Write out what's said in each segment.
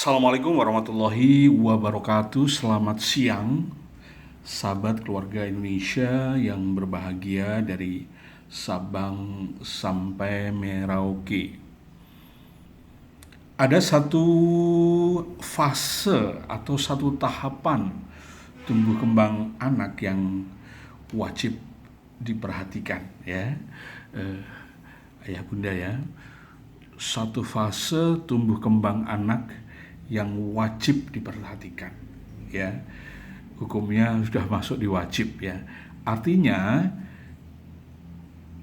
Assalamualaikum warahmatullahi wabarakatuh. Selamat siang, sahabat keluarga Indonesia yang berbahagia dari Sabang sampai Merauke. Ada satu fase atau satu tahapan tumbuh kembang anak yang wajib diperhatikan, ya, eh, ayah bunda ya. Satu fase tumbuh kembang anak yang wajib diperhatikan, ya. Hukumnya sudah masuk di wajib, ya. Artinya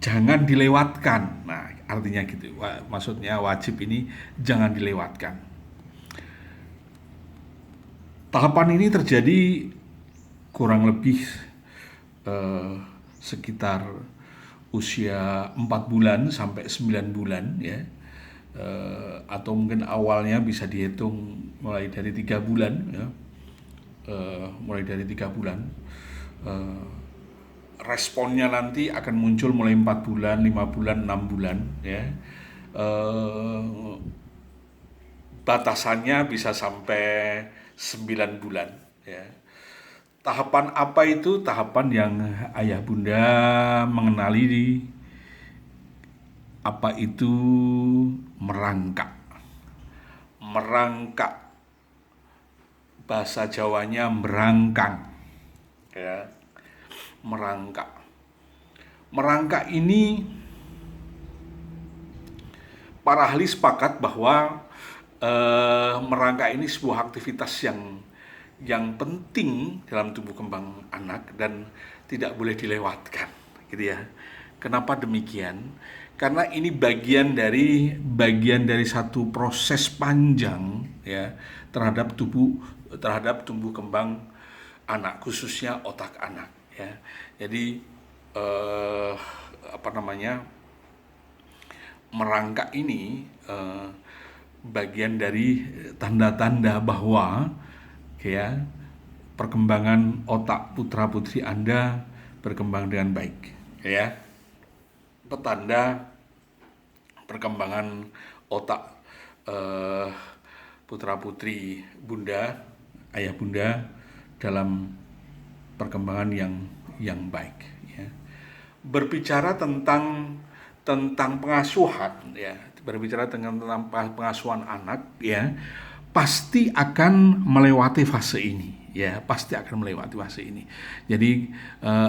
jangan dilewatkan. Nah, artinya gitu. Maksudnya wajib ini jangan dilewatkan. Tahapan ini terjadi kurang lebih eh, sekitar usia 4 bulan sampai 9 bulan, ya. Atau mungkin awalnya bisa dihitung mulai dari 3 bulan, ya. Mulai dari 3 bulan. Eh, Responnya nanti akan muncul mulai 4 bulan, 5 bulan, 6 bulan, ya. Eh, Batasannya bisa sampai 9 bulan, ya. Tahapan apa itu? Tahapan yang ayah bunda mengenali di apa itu merangkak. Merangkak, bahasa Jawanya merangkang, ya. Merangkak. Merangkak ini para ahli sepakat bahwa merangkak ini sebuah aktivitas yang penting dalam tumbuh kembang anak dan tidak boleh dilewatkan, gitu ya. Kenapa demikian? Karena ini bagian dari satu proses panjang, ya, terhadap tumbuh kembang anak, khususnya otak anak, ya. Jadi eh, apa namanya merangkak ini bagian dari tanda-tanda bahwa, ya, perkembangan otak putra putri Anda berkembang dengan baik, ya. Petanda perkembangan otak putra putri bunda, ayah bunda dalam perkembangan yang baik, ya. Berbicara tentang pengasuhan, ya, berbicara tentang pengasuhan anak, ya, pasti akan melewati fase ini, ya, pasti akan melewati fase ini. Jadi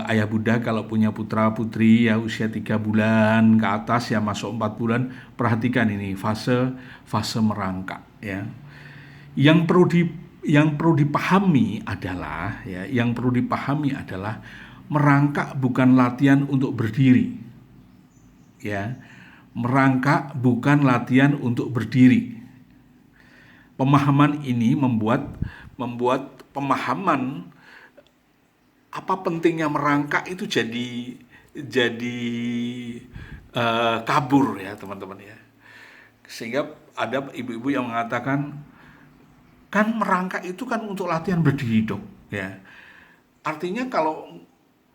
ayah bunda kalau punya putra putri ya usia 3 bulan ke atas, ya, masuk 4 bulan, perhatikan ini fase fase merangkak, ya. Yang perlu dipahami adalah merangkak bukan latihan untuk berdiri, ya. Merangkak bukan latihan untuk berdiri. Pemahaman ini membuat pemahaman apa pentingnya merangkak itu jadi kabur, ya, teman-teman, ya. Sehingga ada ibu-ibu yang mengatakan, kan merangkak itu kan untuk latihan berdiri, dok, ya. Artinya kalau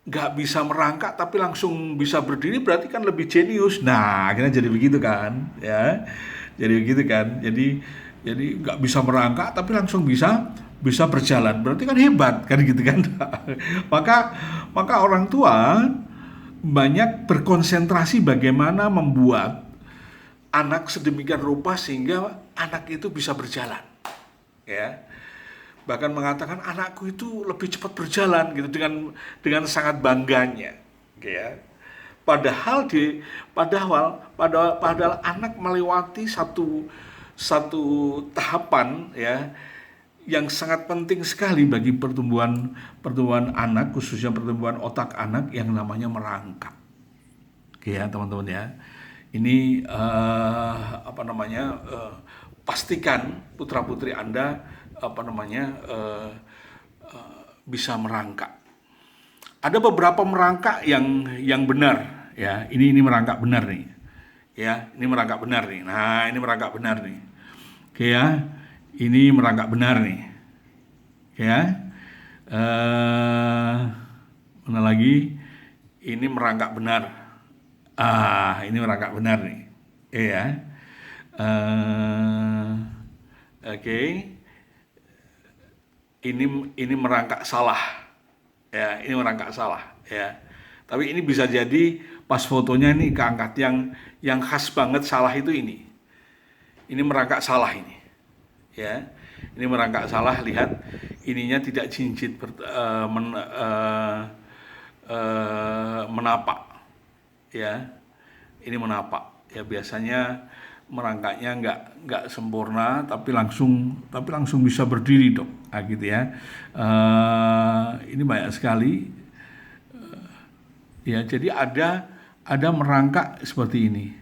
nggak bisa merangkak tapi langsung bisa berdiri berarti kan lebih jenius. Nah, akhirnya jadi begitu kan, ya. Jadi begitu kan. Jadi nggak bisa merangkak tapi langsung bisa berjalan. Berarti kan hebat kan, gitu kan. maka maka orang tua banyak berkonsentrasi bagaimana membuat anak sedemikian rupa sehingga anak itu bisa berjalan, ya. Bahkan mengatakan anakku itu lebih cepat berjalan, gitu, dengan sangat bangganya, ya. Padahal anak melewati satu tahapan, ya, yang sangat penting sekali bagi pertumbuhan anak, khususnya pertumbuhan otak anak, yang namanya merangkak, ya, teman-teman, ya. Ini pastikan putra putri Anda bisa merangkak. Ada beberapa merangkak yang benar, ya. Ini merangkak benar nih, ya. Ini merangkak benar nih. Nah, ini merangkak benar nih, oke, ya. Ini merangkak benar nih, ya. Mana lagi? Ini merangkak benar. Ini merangkak benar nih, ya. Oke, ini merangkak salah, ya, ini merangkak salah, ya. Tapi ini bisa jadi pas fotonya ini keangkat yang khas banget salah itu ini. Ini merangkak salah ini, ya. Ini merangkak salah, lihat ininya tidak jinjit menapak, ya. Ini menapak, ya, biasanya merangkaknya nggak sempurna tapi langsung bisa berdiri, dok, nah, gitu ya. Ini banyak sekali, ya, jadi ada merangkak seperti ini,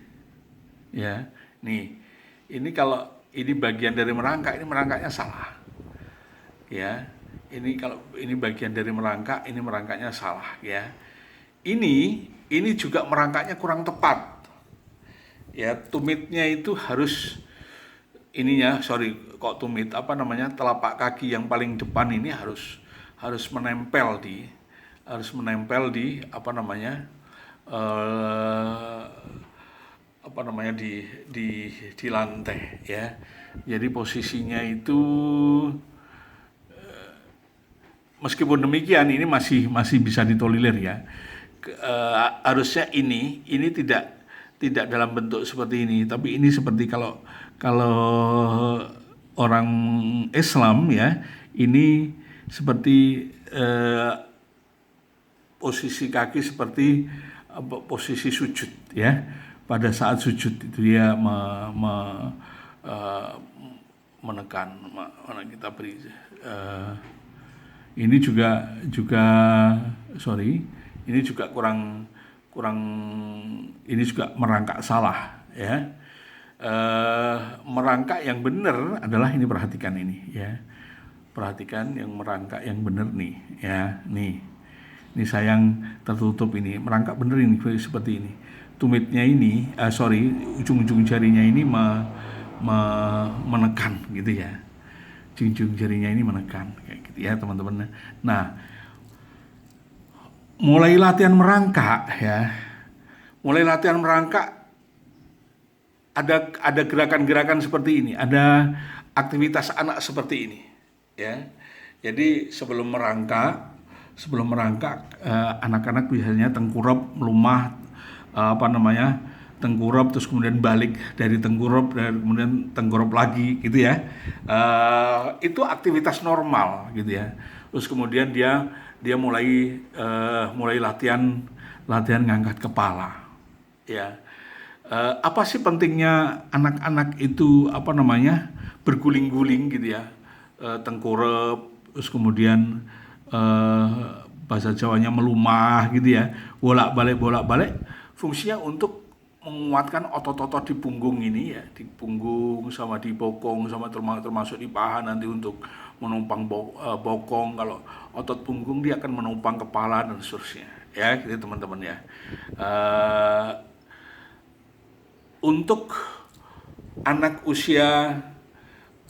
ya. Ini kalau ini bagian dari merangkak, ini merangkaknya salah, ya. Ini kalau ini bagian dari merangkak, ini merangkaknya salah, ya. Ini juga merangkaknya kurang tepat, ya. Tumitnya itu harus tumit, telapak kaki yang paling depan ini harus menempel di di lantai, ya. Jadi posisinya itu, meskipun demikian ini masih bisa ditolerir, ya. Harusnya ini tidak dalam bentuk seperti ini, tapi ini seperti kalau orang Islam, ya, ini seperti posisi kaki seperti posisi sujud, ya. Pada saat sujud itu dia menekan, mana kita beri, ini juga ini juga kurang ini juga merangkak salah, ya. Merangkak yang benar adalah ini, perhatikan ini, ya. Perhatikan yang merangkak yang benar nih, ya. Ini sayang tertutup, ini merangkak benar ini seperti ini. Tumitnya ini, ujung-ujung jarinya ini menekan, gitu, ya. Ujung jarinya ini menekan, kayak gitu, ya, teman-teman. Nah, mulai latihan merangkak, ya. Mulai latihan merangkak, ada gerakan-gerakan seperti ini, ada aktivitas anak seperti ini, ya. Jadi sebelum merangkak, anak-anak biasanya tengkurap, melumah, tengkurap, terus kemudian balik dari tengkurap, dan kemudian tengkurap lagi, gitu, ya. Itu aktivitas normal, gitu, ya. Terus kemudian dia mulai latihan ngangkat kepala, ya. Apa sih pentingnya anak-anak itu berguling-guling, gitu, ya. Tengkurap, terus kemudian bahasa Jawanya melumah, gitu, ya. Bolak-balik, fungsinya untuk menguatkan otot-otot di punggung ini, ya, di punggung sama di bokong, sama termasuk di paha nanti untuk menumpang bokong. Kalau otot punggung dia akan menumpang kepala dan seterusnya, ya, gitu, teman-teman, ya. Untuk anak usia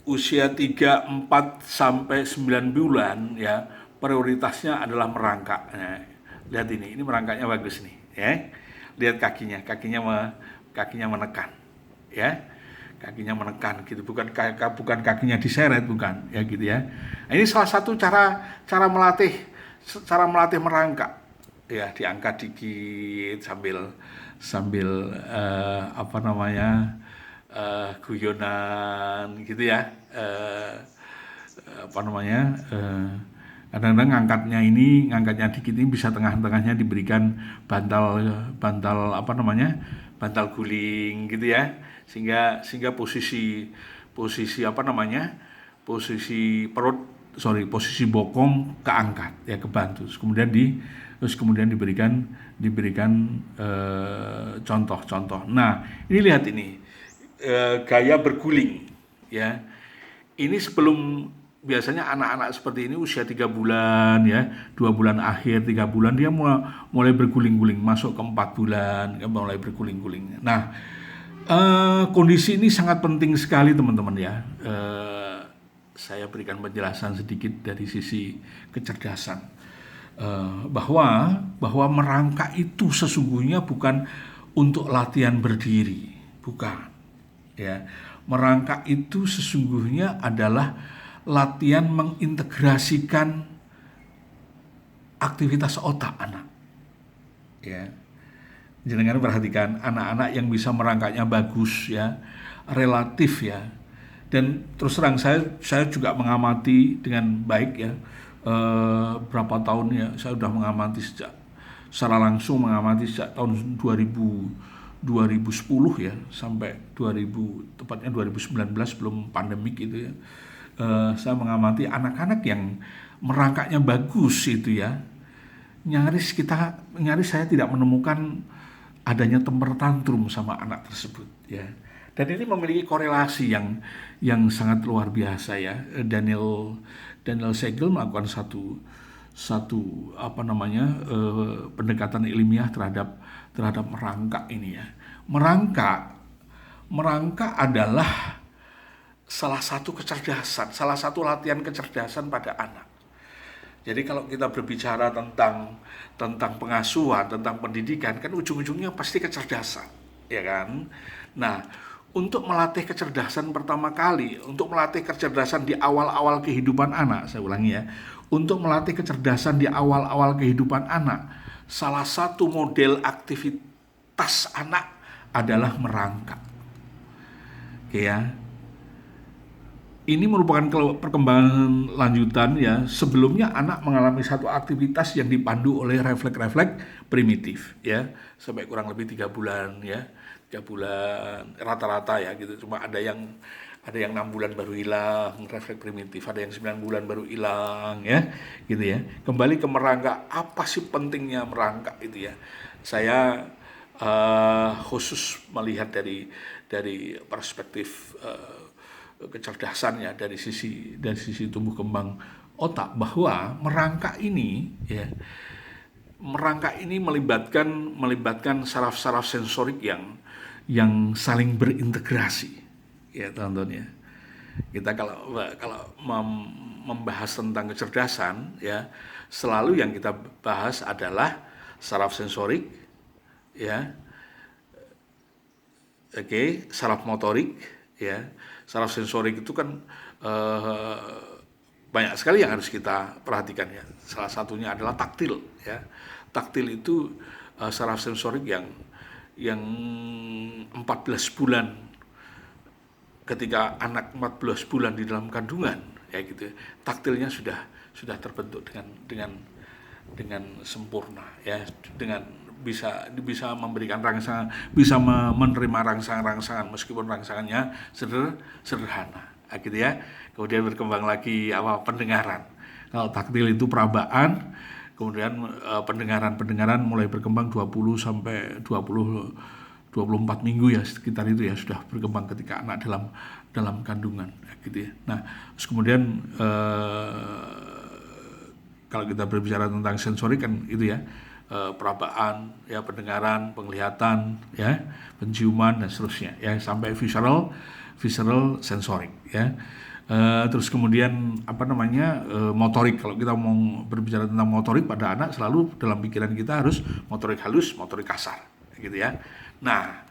3, 4 sampai 9 bulan, ya, prioritasnya adalah merangkak. Nah, lihat ini merangkaknya bagus nih, ya. Lihat kakinya menekan, ya. Kakinya menekan, gitu, bukan kakinya diseret, bukan, ya, gitu, ya. Nah, ini salah satu cara melatih merangkak, ya. Diangkat dikit sambil guyonan, gitu, ya. Kadang-kadang ngangkatnya dikit ini bisa tengah-tengahnya diberikan bantal guling, gitu, ya. Sehingga posisi posisi bokong keangkat, ya, kebantu. Terus kemudian diberikan contoh. Nah, ini lihat ini, gaya berguling, ya. Ini sebelum, biasanya anak-anak seperti ini usia 3 bulan, ya, 2 bulan akhir, 3 bulan dia mulai berguling-guling, masuk ke 4 bulan mulai berguling-guling. Nah, kondisi ini sangat penting sekali, teman-teman, ya. Saya berikan penjelasan sedikit dari sisi kecerdasan, bahwa merangkak itu sesungguhnya bukan untuk latihan berdiri, bukan, ya. Merangkak itu sesungguhnya adalah latihan mengintegrasikan aktivitas otak anak. Ya, jenengan perhatikan anak-anak yang bisa merangkaknya bagus ya, relatif ya. Dan terus terang saya juga mengamati dengan baik ya. Berapa tahun ya saya sudah mengamati secara langsung mengamati sejak tahun 2010 ya sampai 2019 belum pandemik itu ya. Saya mengamati anak-anak yang merangkaknya bagus itu ya, nyaris saya tidak menemukan adanya temper tantrum sama anak tersebut ya. Dan ini memiliki korelasi yang sangat luar biasa ya. Daniel Siegel melakukan satu pendekatan ilmiah terhadap merangkak ini ya. Merangkak adalah salah satu kecerdasan, salah satu latihan kecerdasan pada anak. Jadi kalau kita berbicara tentang pengasuhan, tentang pendidikan, kan ujung-ujungnya pasti kecerdasan, ya kan? Nah, untuk melatih kecerdasan pertama kali, untuk melatih kecerdasan di awal-awal kehidupan anak, saya ulangi ya, untuk melatih kecerdasan di awal-awal kehidupan anak, salah satu model aktivitas anak adalah merangkak. Oke ya. Ini merupakan perkembangan lanjutan ya. Sebelumnya anak mengalami satu aktivitas yang dipandu oleh refleks-refleks primitif ya, sampai kurang lebih 3 bulan ya. 3 bulan rata-rata ya gitu. Cuma ada yang 6 bulan baru hilang refleks primitif, ada yang 9 bulan baru hilang ya, gitu ya. Kembali ke merangkak, apa sih pentingnya merangkak itu ya? Saya khusus melihat dari perspektif kecerdasannya dari sisi tumbuh kembang otak, bahwa merangkak ini melibatkan saraf-saraf sensorik yang saling berintegrasi ya teman-teman ya. Kita kalau membahas tentang kecerdasan ya, selalu yang kita bahas adalah saraf sensorik ya, saraf motorik ya. Saraf sensorik itu kan banyak sekali yang harus kita perhatikan ya. Salah satunya adalah taktil ya. Taktil itu saraf sensorik yang 14 bulan, ketika anak 14 bulan di dalam kandungan ya gitu, taktilnya sudah terbentuk dengan sempurna ya, dengan bisa memberikan rangsangan, bisa menerima rangsangan meskipun rangsangannya sederhana gitu ya. Kemudian berkembang lagi pendengaran. Kalau taktil itu perabaan, kemudian pendengaran mulai berkembang 20 sampai 24 minggu ya, sekitar itu ya, sudah berkembang ketika anak dalam kandungan gitu ya. Nah, terus kemudian kalau kita berbicara tentang sensorik kan itu ya, perabaan ya, pendengaran, penglihatan ya, penciuman dan seterusnya ya, sampai visceral sensorik ya. Terus kemudian motorik. Kalau kita mau berbicara tentang motorik pada anak, selalu dalam pikiran kita harus motorik halus, motorik kasar gitu ya. Nah,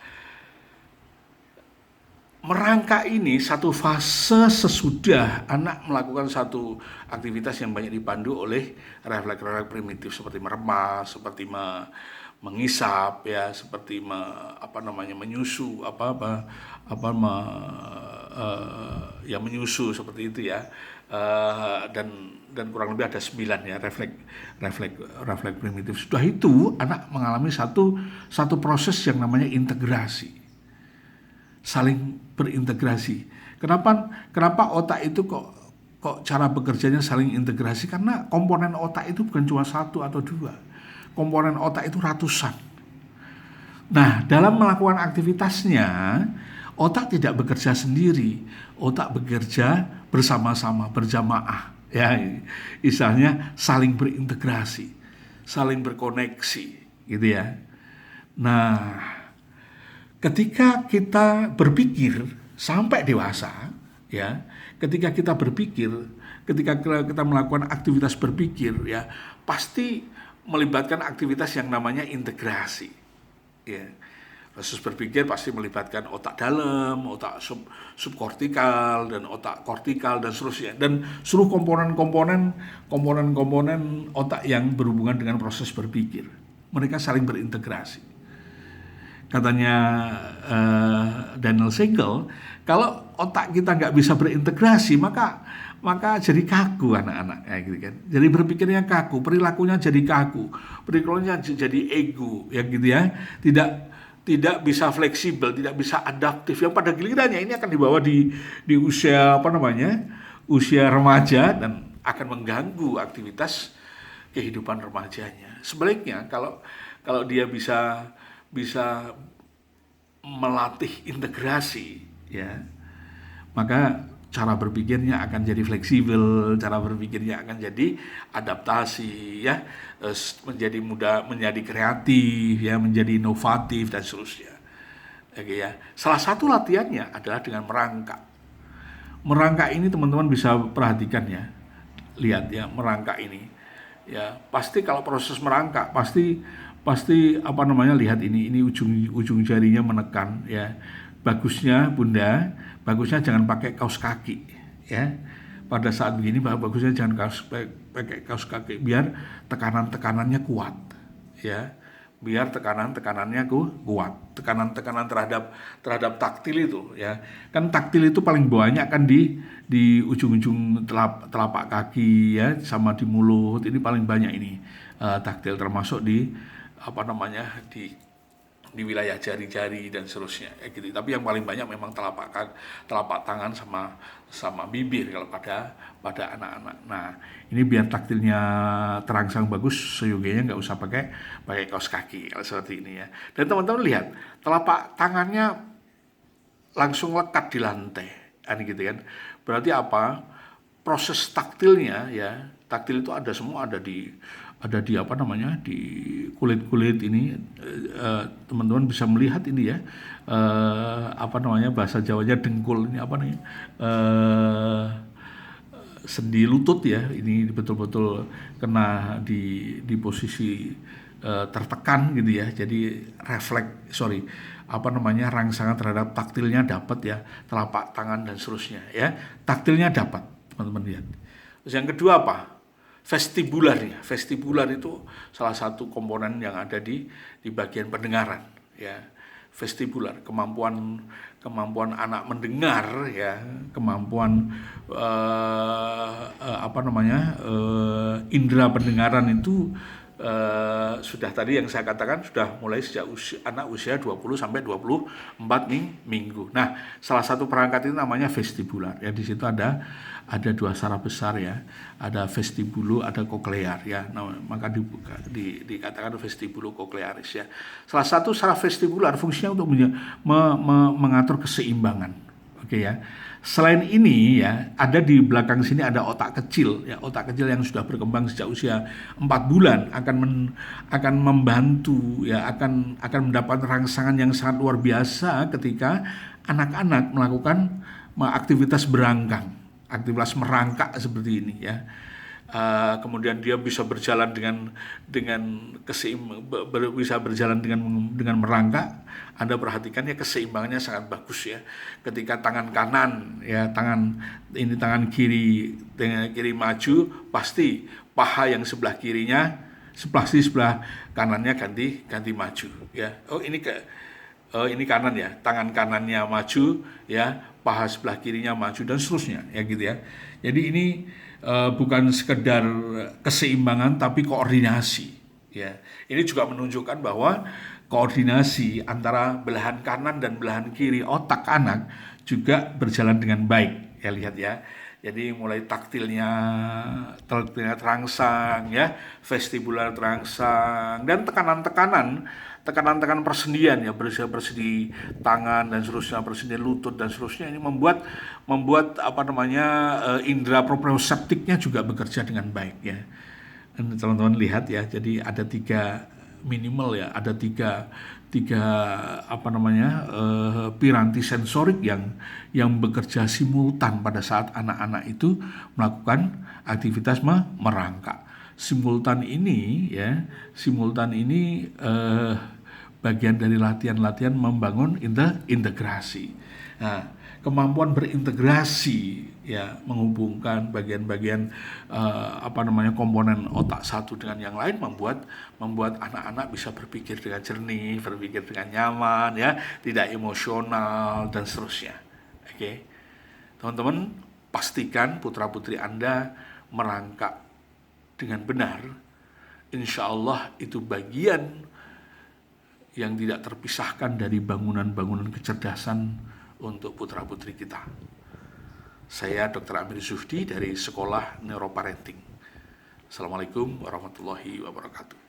merangkak ini satu fase sesudah anak melakukan satu aktivitas yang banyak dipandu oleh refleks-refleks primitif seperti meremas, seperti mengisap ya, seperti menyusu menyusu seperti itu ya. Dan kurang lebih ada 9 ya refleks primitif. Sudah itu anak mengalami satu proses yang namanya integrasi, saling berintegrasi. Kenapa otak itu kok cara bekerjanya saling integrasi? Karena komponen otak itu bukan cuma 1 atau 2. Komponen otak itu ratusan. Nah, dalam melakukan aktivitasnya, otak tidak bekerja sendiri. Otak bekerja bersama-sama, berjamaah. Ya, istilahnya saling berintegrasi, saling berkoneksi, gitu ya. Nah, ketika kita berpikir sampai dewasa, ya, ketika kita melakukan aktivitas berpikir, ya, pasti melibatkan aktivitas yang namanya integrasi, ya. Proses berpikir pasti melibatkan otak dalam, otak subkortikal, dan otak kortikal, dan seterusnya. Dan seluruh komponen otak yang berhubungan dengan proses berpikir. Mereka saling berintegrasi. Katanya Daniel Siegel, kalau otak kita nggak bisa berintegrasi, maka jadi kaku anak-anak, ya gitu kan. Jadi berpikirnya kaku, perilakunya jadi kaku, perilakunya jadi ego, ya gitu ya. Tidak bisa fleksibel, tidak bisa adaptif. Yang pada gilirannya ini akan dibawa di usia usia remaja, dan akan mengganggu aktivitas kehidupan remajanya. Sebaliknya kalau dia bisa melatih integrasi, ya, maka cara berpikirnya akan jadi fleksibel, cara berpikirnya akan jadi adaptasi, ya, menjadi mudah, menjadi kreatif, ya, menjadi inovatif, dan seterusnya. Oke, ya. Salah satu latihannya adalah dengan merangkak. Merangkak ini teman-teman bisa perhatikan, ya, lihat ya, merangkak ini, ya, pasti kalau proses merangkak pasti lihat ini ujung jarinya menekan, ya. Bagusnya jangan pakai kaos kaki, ya. Pada saat begini bagusnya jangan pakai kaos kaki, biar tekanannya kuat, ya. Biar tekanannya kuat. Tekanan terhadap taktil itu, ya. Kan taktil itu paling banyak kan di ujung-ujung telapak kaki, ya, sama di mulut. Ini paling banyak ini taktil, termasuk di di wilayah jari-jari dan seterusnya, gitu. Tapi yang paling banyak memang telapak tangan sama bibir kalau pada anak-anak. Nah, ini biar taktilnya terangsang bagus, seyogianya nggak usah pakai kaos kaki kalau seperti ini, ya. Dan teman-teman lihat, telapak tangannya langsung lekat di lantai, gitu kan. Berarti apa? Proses taktilnya, ya, taktil itu ada di di kulit ini, teman-teman bisa melihat ini, ya, bahasa Jawanya dengkul ini sendi lutut, ya, ini betul-betul kena di posisi tertekan gitu, ya. Jadi rangsangan terhadap taktilnya dapat, ya, telapak tangan dan seterusnya, ya. Taktilnya dapat, teman-teman lihat. Terus yang kedua apa? Vestibularnya. Vestibular itu salah satu komponen yang ada di bagian pendengaran, ya. Vestibular, kemampuan anak mendengar, ya, kemampuan indera pendengaran itu sudah tadi yang saya katakan, sudah mulai sejak anak usia 20 sampai 24 minggu. Nah, salah satu perangkat itu namanya vestibular, ya. Di situ ada dua saraf besar, ya. Ada vestibulo, ada koklear, ya. Nah, maka dikatakan vestibulo-koklearis, ya. Salah satu saraf vestibular fungsinya untuk mengatur keseimbangan. Oke, ya. Selain ini, ya, ada di belakang sini ada otak kecil, ya. Otak kecil yang sudah berkembang sejak usia 4 bulan akan membantu, ya, akan mendapat rangsangan yang sangat luar biasa ketika anak-anak melakukan aktivitas aktivitas merangkak seperti ini, ya. Kemudian dia bisa berjalan bisa berjalan dengan merangkak. Anda perhatikan, ya, keseimbangannya sangat bagus, ya. Ketika tangan kanan, ya, tangan kiri maju, pasti paha yang sebelah kanannya ganti maju, ya. Ini kanan, ya, tangan kanannya maju, ya, paha sebelah kirinya maju, dan seterusnya, ya, gitu, ya. Jadi ini bukan sekedar keseimbangan, tapi koordinasi, ya. Ini juga menunjukkan bahwa koordinasi antara belahan kanan dan belahan kiri otak anak juga berjalan dengan baik, ya, lihat, ya. Jadi mulai taktilnya terangsang, ya, vestibular terangsang, dan tekanan persendian, ya, bersendi tangan dan seterusnya, persendian lutut dan seterusnya, ini membuat indera proprioseptiknya juga bekerja dengan baik, ya. Dan teman-teman lihat, ya, jadi ada tiga piranti sensorik yang bekerja simultan pada saat anak-anak itu melakukan aktivitas merangkak. Simultan ini bagian dari latihan-latihan membangun integrasi. Nah, kemampuan berintegrasi ya, menghubungkan bagian-bagian komponen otak satu dengan yang lain membuat anak-anak bisa berpikir dengan jernih, berpikir dengan nyaman ya, tidak emosional dan seterusnya. Oke. Teman-teman, pastikan putra-putri Anda merangkak dengan benar. Insya Allah itu bagian yang tidak terpisahkan dari bangunan-bangunan kecerdasan untuk putra-putri kita. Saya Dr. Amir Zuhdi dari Sekolah Neuroparenting. Assalamualaikum warahmatullahi wabarakatuh.